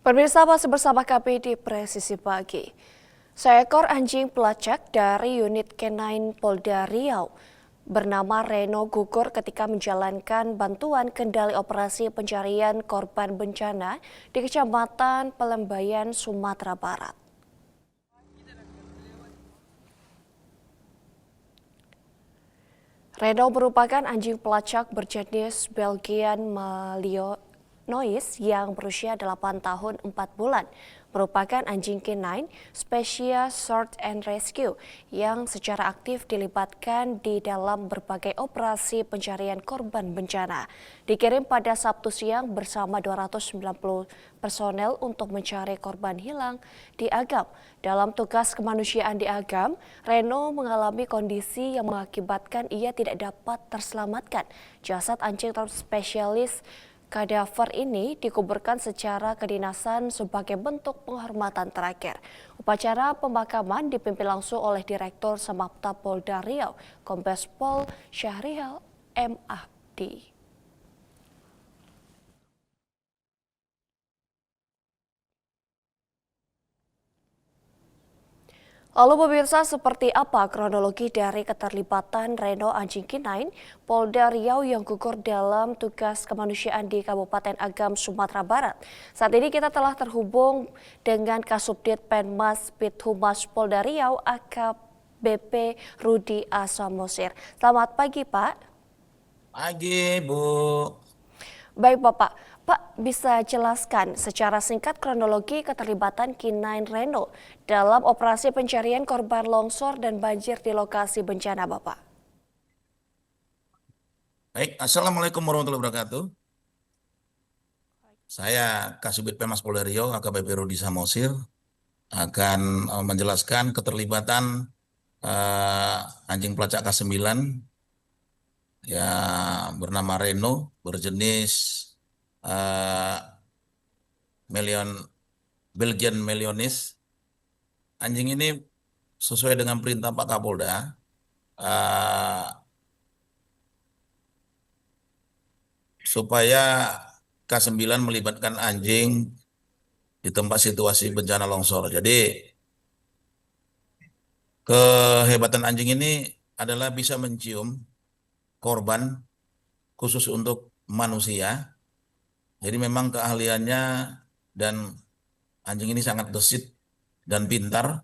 Pemirsa masih bersama kami di Presisi Pagi. Seekor anjing pelacak dari unit K9 Polda Riau bernama Reno gugur ketika menjalankan bantuan kendali operasi pencarian korban bencana di Kecamatan Pelembayan, Sumatera Barat. Reno merupakan anjing pelacak berjenis Belgian Malinois yang berusia 8 tahun 4 bulan. Merupakan anjing K9 spesies Search and Rescue yang secara aktif dilibatkan di dalam berbagai operasi pencarian korban bencana. Dikirim pada Sabtu siang bersama 290 personel untuk mencari korban hilang di Agam. Dalam tugas kemanusiaan di Agam, Reno mengalami kondisi yang mengakibatkan ia tidak dapat terselamatkan. Jasad anjing spesialis kadaver ini dikuburkan secara kedinasan sebagai bentuk penghormatan terakhir. Upacara pemakaman dipimpin langsung oleh Direktur Samapta Polda Riau, Kombes Pol Syahrial M. Abdi. Lalu pemirsa, seperti apa kronologi dari keterlibatan Reno anjing K9 Polda Riau yang gugur dalam tugas kemanusiaan di Kabupaten Agam, Sumatera Barat? Saat ini kita telah terhubung dengan Kasubdit Penmas Bithumas Polda Riau AKBP Rudi Asamosir. Selamat pagi, Pak. Pagi, Bu. Baik, Bapak. Pak, bisa jelaskan secara singkat kronologi keterlibatan K9 Reno dalam operasi pencarian korban longsor dan banjir di lokasi bencana, Bapak? Baik, Assalamualaikum warahmatullahi wabarakatuh. Saya Kasubdit Penmas Polda Riau, AKBP Rudi Samosir, akan menjelaskan keterlibatan anjing pelacak K9 yang bernama Reno, berjenis eh, Melion, Belgian Malinois. Anjing ini sesuai dengan perintah Pak Kapolda, eh, supaya K9 melibatkan anjing di tempat situasi bencana longsor. Jadi kehebatan anjing ini adalah bisa mencium korban khusus untuk manusia. Jadi memang keahliannya dan anjing ini sangat gesit dan pintar,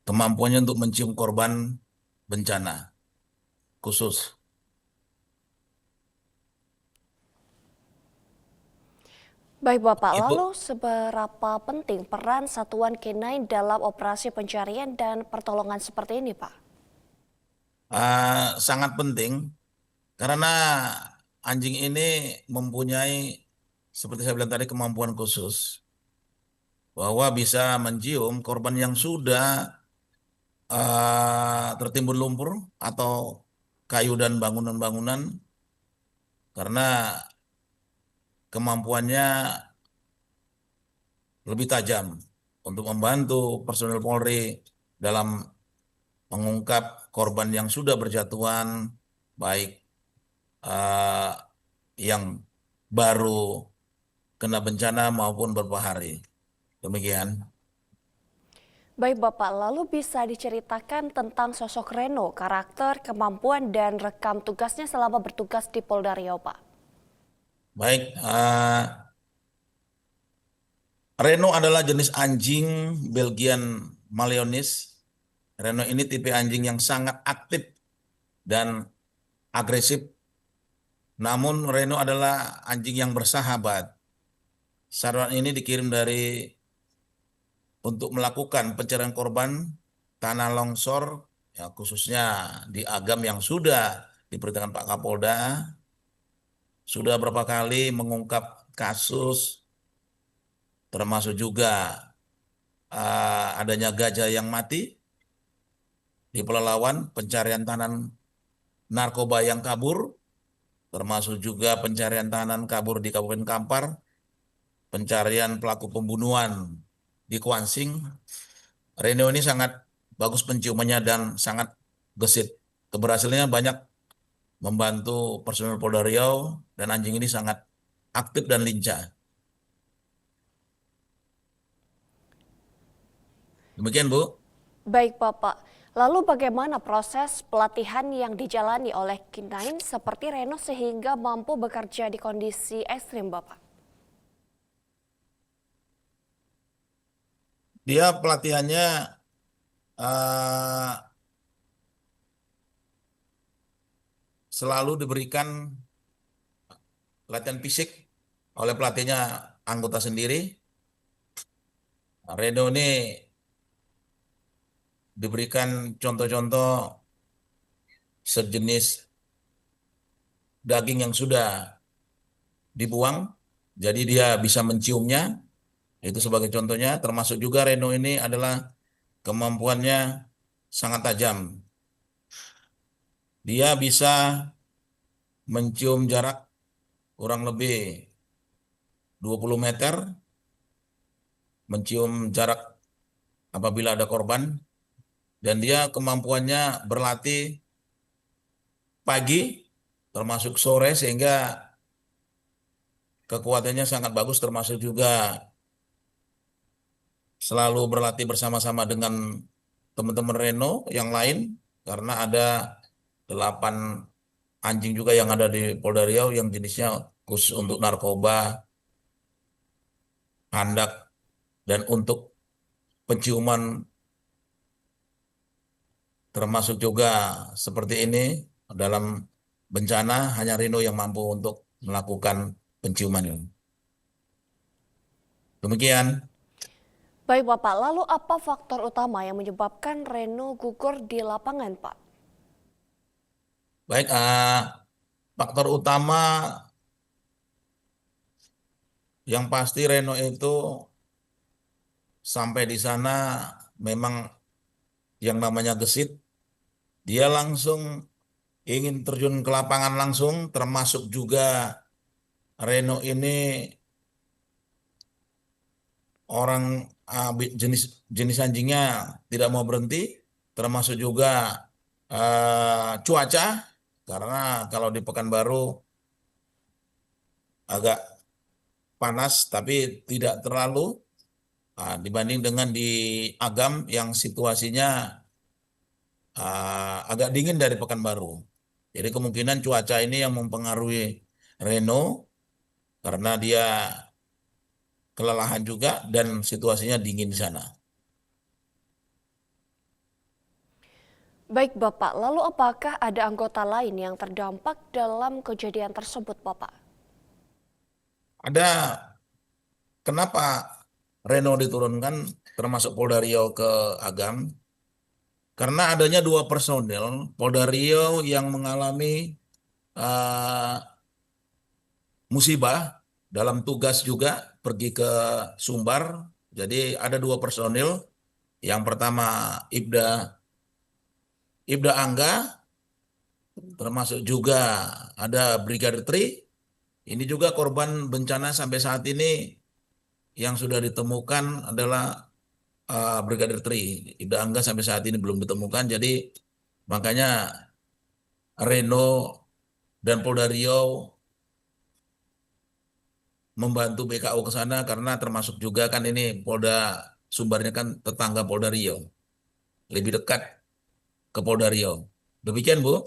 kemampuannya untuk mencium korban bencana khusus. Baik, Bapak. Itu Lalu seberapa penting peran satuan K9 dalam operasi pencarian dan pertolongan seperti ini, Pak? sangat penting karena anjing ini mempunyai, seperti saya bilang tadi, kemampuan khusus bahwa bisa mencium korban yang sudah tertimbun lumpur atau kayu dan bangunan-bangunan, karena kemampuannya lebih tajam untuk membantu personel Polri dalam mengungkap korban yang sudah berjatuhan, baik eh, yang baru kena bencana maupun beberapa hari. Demikian. Baik, Bapak. Lalu bisa diceritakan tentang sosok Reno, karakter, kemampuan, dan rekam tugasnya selama bertugas di Polda Riau, Pak? Baik, Reno adalah jenis anjing Belgian Malinois. Reno ini tipe anjing yang sangat aktif dan agresif. Namun Reno adalah anjing yang bersahabat. Saran ini dikirim untuk melakukan pencarian korban tanah longsor, ya khususnya di Agam yang sudah diperintahkan Pak Kapolda, sudah berapa kali mengungkap kasus, termasuk juga adanya gajah yang mati di Pelalawan, pencarian tahanan narkoba yang kabur, termasuk juga pencarian tahanan kabur di Kabupaten Kampar, pencarian pelaku pembunuhan di Kuansing. Reno ini sangat bagus penciumannya dan sangat gesit. Keberhasilannya banyak membantu personel Polda Riau, dan anjing ini sangat aktif dan lincah. Demikian, Bu. Baik Bapak, lalu bagaimana proses pelatihan yang dijalani oleh K9 seperti Reno sehingga mampu bekerja di kondisi ekstrim Bapak? Dia pelatihannya eh, selalu diberikan latihan fisik oleh pelatihnya anggota sendiri. Reno ini diberikan contoh-contoh sejenis daging yang sudah dibuang, jadi dia bisa menciumnya. Itu sebagai contohnya, termasuk juga Reno ini adalah kemampuannya sangat tajam. Dia bisa mencium jarak kurang lebih 20 meter, mencium jarak apabila ada korban, dan dia kemampuannya berlatih pagi, termasuk sore, sehingga kekuatannya sangat bagus, termasuk juga selalu berlatih bersama-sama dengan teman-teman Reno yang lain, karena ada 8 anjing juga yang ada di Polda Riau yang jenisnya khusus untuk narkoba, handak, dan untuk penciuman, termasuk juga seperti ini dalam bencana hanya Reno yang mampu untuk melakukan penciuman ini. Demikian. Baik Bapak, lalu apa faktor utama yang menyebabkan Reno gugur di lapangan Pak? Baik, faktor utama yang pasti Reno itu sampai di sana memang yang namanya gesit, dia langsung ingin terjun ke lapangan langsung, termasuk juga Reno ini orang jenis jenis anjingnya tidak mau berhenti, termasuk juga cuaca, karena kalau di Pekanbaru agak panas tapi tidak terlalu dibanding dengan di Agam yang situasinya agak dingin dari Pekanbaru. Jadi kemungkinan cuaca ini yang mempengaruhi Reno karena dia kelelahan juga dan situasinya dingin di sana. Baik Bapak, lalu apakah ada anggota lain yang terdampak dalam kejadian tersebut Bapak? Ada kenapa Reno diturunkan termasuk Polda Riau ke Agam? Karena adanya 2 personil Polda Riau yang mengalami eh, musibah dalam tugas juga pergi ke Sumbar. Jadi ada 2 personil. Yang pertama Ibda Ibda Angga, termasuk juga ada Brigadir Tri. Ini juga korban bencana sampai saat ini yang sudah ditemukan adalah Brigadir Tri. Ibda Angga sampai saat ini belum ditemukan. Jadi makanya Reno dan Polda Riau membantu BKO ke sana karena termasuk juga kan ini Polda Sumbarnya kan tetangga Polda Riau. Lebih dekat ke Polda Riau. Demikian, Bu.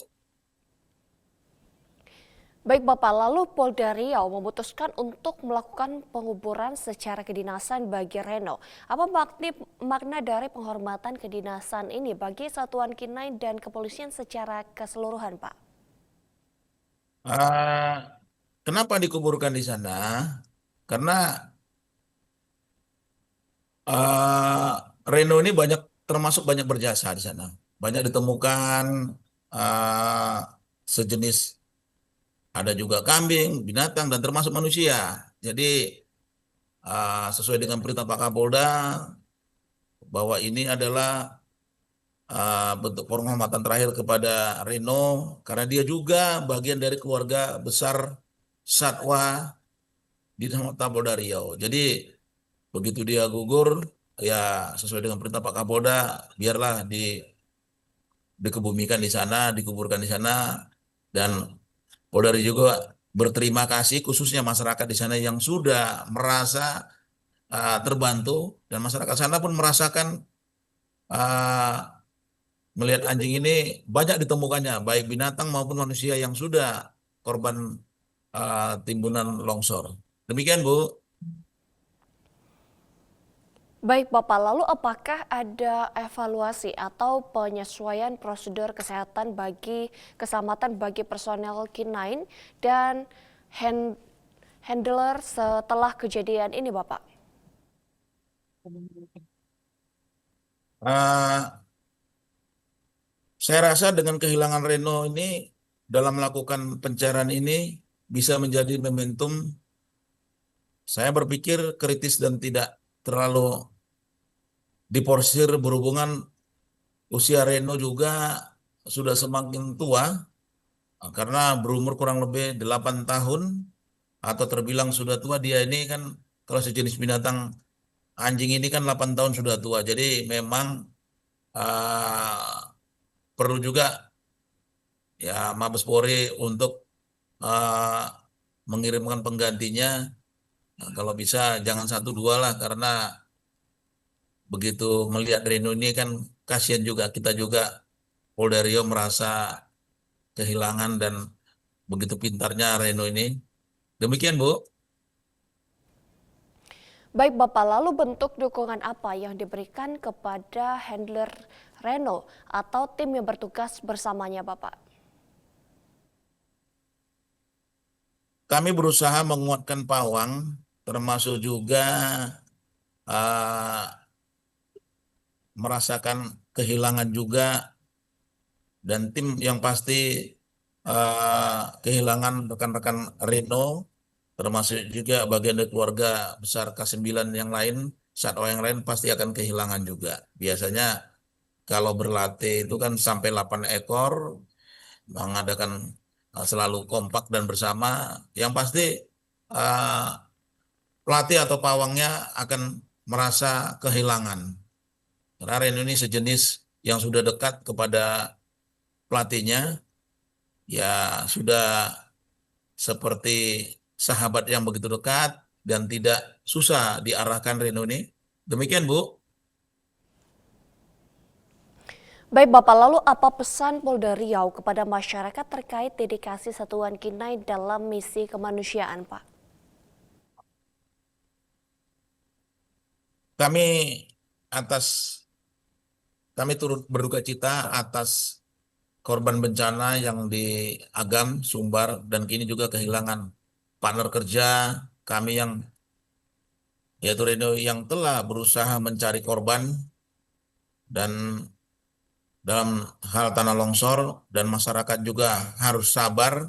Baik Bapak, lalu Polda Riau memutuskan untuk melakukan penguburan secara kedinasan bagi Reno. Apa makna dari penghormatan kedinasan ini bagi Satuan K9 dan kepolisian secara keseluruhan Pak? Ah, kenapa dikuburkan di sana? Karena ah, Reno ini termasuk banyak berjasa di sana. Banyak ditemukan sejenis, ada juga kambing, binatang, dan termasuk manusia. Jadi sesuai dengan perintah Pak Kapolda bahwa ini adalah bentuk penghormatan terakhir kepada Reno karena dia juga bagian dari keluarga besar Satwa di Polda Riau. Jadi begitu dia gugur, ya sesuai dengan perintah Pak Kapolda, biarlah dikebumikan di sana, dikuburkan di sana, dan Polda Riau juga berterima kasih khususnya masyarakat di sana yang sudah merasa terbantu dan masyarakat sana pun merasakan ah, melihat anjing ini banyak ditemukannya, baik binatang maupun manusia yang sudah korban timbunan longsor. Demikian, Bu. Baik Bapak, lalu apakah ada evaluasi atau penyesuaian prosedur kesehatan bagi keselamatan bagi personel K9 dan handler setelah kejadian ini Bapak? Ah, saya rasa dengan kehilangan Reno ini dalam melakukan pencarian ini bisa menjadi momentum. Saya berpikir kritis dan tidak terlalu diporsir berhubungan usia Reno juga sudah semakin tua karena berumur kurang lebih 8 tahun atau terbilang sudah tua. Dia ini kan kalau sejenis binatang anjing ini kan 8 tahun sudah tua. Jadi memang perlu juga ya Mabes Polri untuk uh, mengirimkan penggantinya. Nah, kalau bisa jangan satu dua lah karena begitu melihat Reno ini kan kasihan juga kita juga Polda Riau merasa kehilangan dan begitu pintarnya Reno ini. Demikian, Bu. Baik Bapak, lalu bentuk dukungan apa yang diberikan kepada handler Reno atau tim yang bertugas bersamanya Bapak? Kami berusaha menguatkan pawang, termasuk juga uh, merasakan kehilangan juga dan tim yang pasti kehilangan rekan-rekan Reno, termasuk juga bagian dari keluarga besar K9 yang lain, satwa yang lain pasti akan kehilangan juga. Biasanya kalau berlatih itu kan sampai 8 ekor, mengadakan selalu kompak dan bersama. Yang pasti uh, pelatih atau pawangnya akan merasa kehilangan. Karena Reno ini sejenis yang sudah dekat kepada pelatihnya, ya sudah seperti sahabat yang begitu dekat dan tidak susah diarahkan Reno ini. Demikian, Bu. Baik Bapak, lalu apa pesan Polda Riau kepada masyarakat terkait dedikasi Satuan K9 dalam misi kemanusiaan Pak? Kami atas kami turut berduka cita atas korban bencana yang di Agam, Sumbar, dan kini juga kehilangan partner kerja kami yang yaitu Reno yang telah berusaha mencari korban dan dalam hal tanah longsor dan masyarakat juga harus sabar,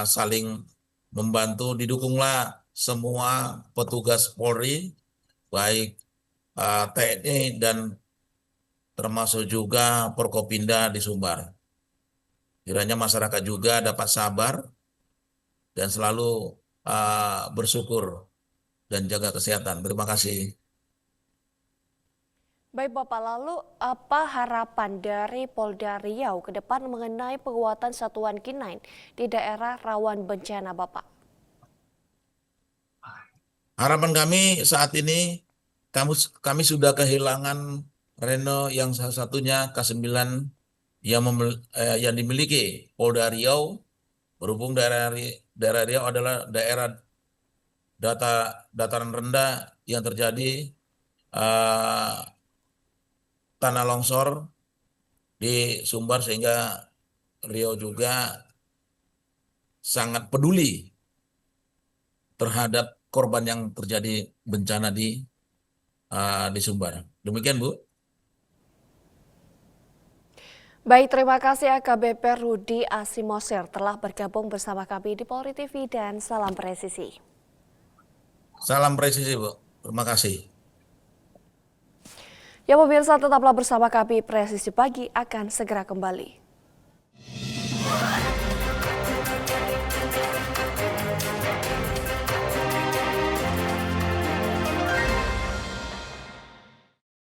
saling membantu, didukunglah semua petugas Polri, baik TNI dan termasuk juga Forkopimda di Sumbar. Kiranya masyarakat juga dapat sabar dan selalu bersyukur dan jaga kesehatan. Terima kasih. Baik Bapak, lalu apa harapan dari Polda Riau ke depan mengenai penguatan Satuan K9 di daerah rawan bencana Bapak? Harapan kami saat ini kami sudah kehilangan Reno yang salah satunya K9 yang dimiliki Polda Riau, berhubung daerah Riau adalah daerah dataran rendah yang terjadi uh, tanah longsor di Sumbar sehingga Riau juga sangat peduli terhadap korban yang terjadi bencana di Sumbar. Demikian, Bu. Baik, terima kasih AKBP Rudi Asimosir telah bergabung bersama kami di Polri TV dan salam presisi. Salam presisi, Bu. Terima kasih. Ya pemirsa, tetaplah bersama kami, Presisi Pagi akan segera kembali.